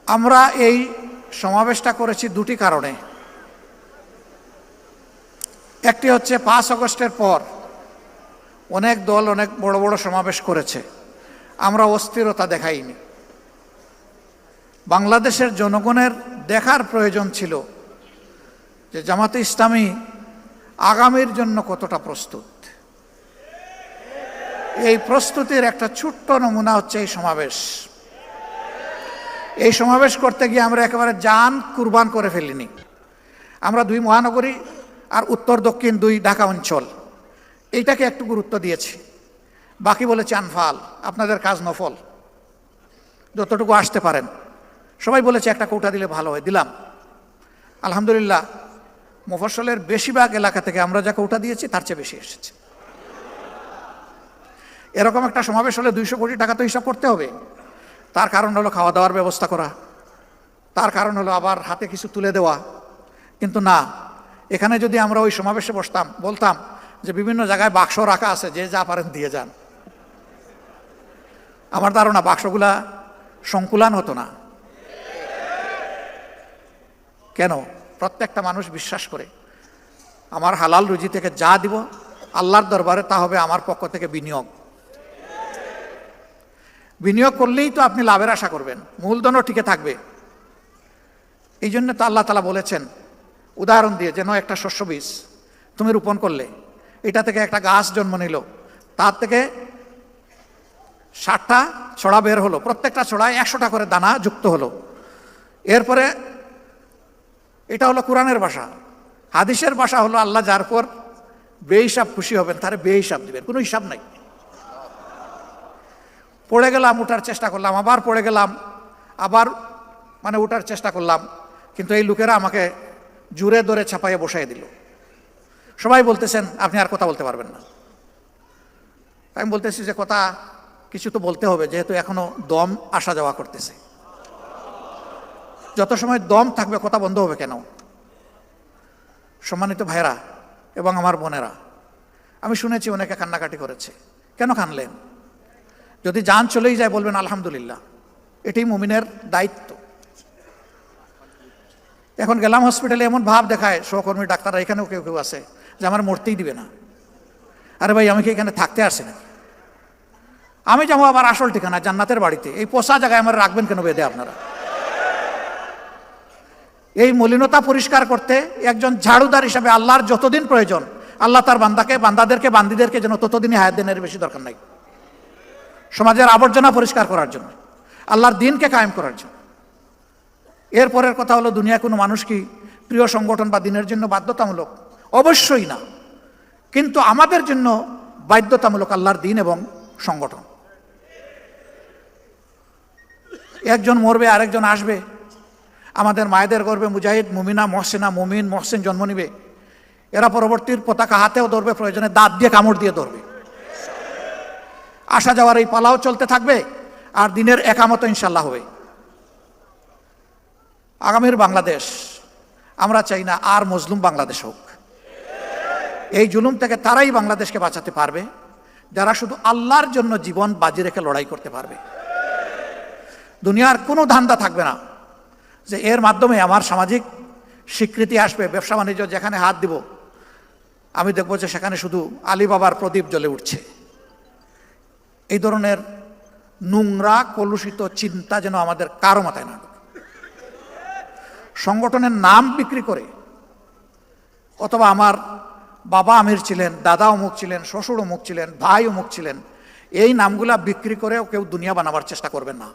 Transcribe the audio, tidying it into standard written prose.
আমরা এই সমাবেশটা করেছি দুটি কারণে। একটি হচ্ছে 5 আগস্টের পর অনেক দল অনেক বড় বড় সমাবেশ করেছে, আমরা অস্থিরতা দেখাইনি। বাংলাদেশের জনগণের দেখার প্রয়োজন ছিল যে জামাতে ইসলামী আগামীর জন্য কতটা প্রস্তুত। এই প্রস্তুতির একটা ছোট্ট নমুনা হচ্ছে এই সমাবেশ। এই সমাবেশ করতে গিয়ে আমরা একেবারে জান কুরবান করে ফেলিনি। আমরা 2 মহানগরী আর উত্তর দক্ষিণ 2 ঢাকা অঞ্চল এইটাকে একটু গুরুত্ব দিয়েছি, বাকি বলেছে আনফাল, আপনাদের কাজ নফল, যতটুকু আসতে পারেন। সবাই বলেছে একটা কোটা দিলে ভালো হয়, দিলাম। আলহামদুলিল্লাহ, মফস্বলের বেশিরভাগ এলাকা থেকে আমরা যা কোটা দিয়েছি তার চেয়ে বেশি এসেছে। এরকম একটা সমাবেশ হলে 200 কোটি টাকা তো হিসাব করতে হবে। তার কারণ হলো খাওয়া দাওয়ার ব্যবস্থা করা, তার কারণ হলো আবার হাতে কিছু তুলে দেওয়া। কিন্তু না, এখানে যদি আমরা ওই সমাবেশে বসতাম, বলতাম যে বিভিন্ন জায়গায় বাক্স রাখা আছে, যে যা পারেন দিয়ে যান, আমার ধারণা বাক্সগুলা সংকুলান হতো না। কেন? প্রত্যেকটা মানুষ বিশ্বাস করে আমার হালাল রুজি থেকে যা দিব আল্লাহর দরবারে তা হবে আমার পক্ষ থেকে বিনিয়োগ। বিনিয়োগ করলেই তো আপনি লাভের আশা করবেন, মূলধনও টিকে থাকবে। এই জন্য তো আল্লাহ তাআলা বলেছেন উদাহরণ দিয়ে, যেন একটা শস্য বীজ তুমি রোপণ করলে, এটা থেকে একটা গাছ জন্ম নিল, তার থেকে 60টা ছড়া বের হলো, প্রত্যেকটা ছড়ায় 100টা করে দানা যুক্ত হলো। এরপরে এটা হলো কোরআনের ভাষা। হাদিসের ভাষা হলো আল্লাহ যার পর বেহিসাব খুশি হবেন তারে বেহিসাব দিবেন, কোনো হিসাব নাই। পড়ে গেলাম, উঠার চেষ্টা করলাম, আবার পড়ে গেলাম, আবার উঠার চেষ্টা করলাম, কিন্তু এই লোকেরা আমাকে জুড়ে ধরে ছাপাইয়ে বসাই দিল। সবাই বলতেছেন আপনি আর কথা বলতে পারবেন না। আমি বলতেছি যে কথা কিছু তো বলতে হবে, যেহেতু এখনো দম আসা যাওয়া করতেছে। যত সময় দম থাকবে কথা বন্ধ হবে কেন? সম্মানিত ভাইরা এবং আমার বোনেরা, আমি শুনেছি অনেকে কান্নাকাটি করেছে। কেন কানলেন? যদি জান চলেই যায় বলবেন আলহামদুলিল্লাহ, এটাই মুমিনের দায়িত্ব। এখন গেলাম হসপিটালে, এমন ভাব দেখায় সহকর্মী ডাক্তাররা, এখানেও কেউ কেউ আছে, যে আমার মরতেই দিবে না। আরে ভাই, আমি কি এখানে থাকতে আসি না? আমি যাবো আবার আসল ঠিকানা জান্নাতের বাড়িতে, এই পোষা জায়গায় আমার রাখবেন কেন বেঁধে আপনারা? এই মলিনতা পরিষ্কার করতে একজন ঝাড়ুদার হিসাবে আল্লাহর যতদিন প্রয়োজন, আল্লাহ তার বান্দাদেরকে বান্দিদেরকে যেন ততদিনই হায়াত দেনের বেশি দরকার নাই। সমাজের আবর্জনা পরিষ্কার করার জন্য, আল্লাহর দিনকে কায়েম করার জন্য। এরপরের কথা হলো, দুনিয়া কোনো মানুষ কি প্রিয় সংগঠন বা দিনের জন্য বাধ্যতামূলক? অবশ্যই না, কিন্তু আমাদের জন্য বাধ্যতামূলক আল্লাহর দিন এবং সংগঠন। একজন মরবে, আরেকজন আসবে। আমাদের মায়েদের গর্ভে মুজাহিদ, মুমিনা, মহসিনা, মুমিন, মহসিন জন্ম নিবে। এরা পরবর্তীর পতাকা হাতেও ধরবে, প্রয়োজনে দাঁত দিয়ে কামড় দিয়ে ধরবে। আসা যাওয়ার এই পালাও চলতে থাকবে, আর দিনের একামত ইনশাল্লাহ হবে। আগামীর বাংলাদেশ আমরা চাই না আর মজলুম বাংলাদেশ হোক। এই জুলুম থেকে তারাই বাংলাদেশকে বাঁচাতে পারবে যারা শুধু আল্লাহর জন্য জীবন বাজি রেখে লড়াই করতে পারবে। দুনিয়ার কোনো ধান্দা থাকবে না যে এর মাধ্যমে আমার সামাজিক স্বীকৃতি আসবে, ব্যবসা বাণিজ্য যেখানে হাত দিব আমি দেখব যে সেখানে শুধু আলী বাবার প্রদীপ জ্বলে উঠছে। এই ধরনের নোংরা কলুষিত চিন্তা যেন আমাদের কারো মাথায় না ঢোকে। সংগঠনের নাম বিক্রি করে, অথবা আমার বাবা আমির ছিলেন, দাদা অমুক ছিলেন, শ্বশুর অমুক ছিলেন, ভাই অমুক ছিলেন, এই নামগুলা বিক্রি করেও কেউ দুনিয়া বানাবার চেষ্টা করবেন না।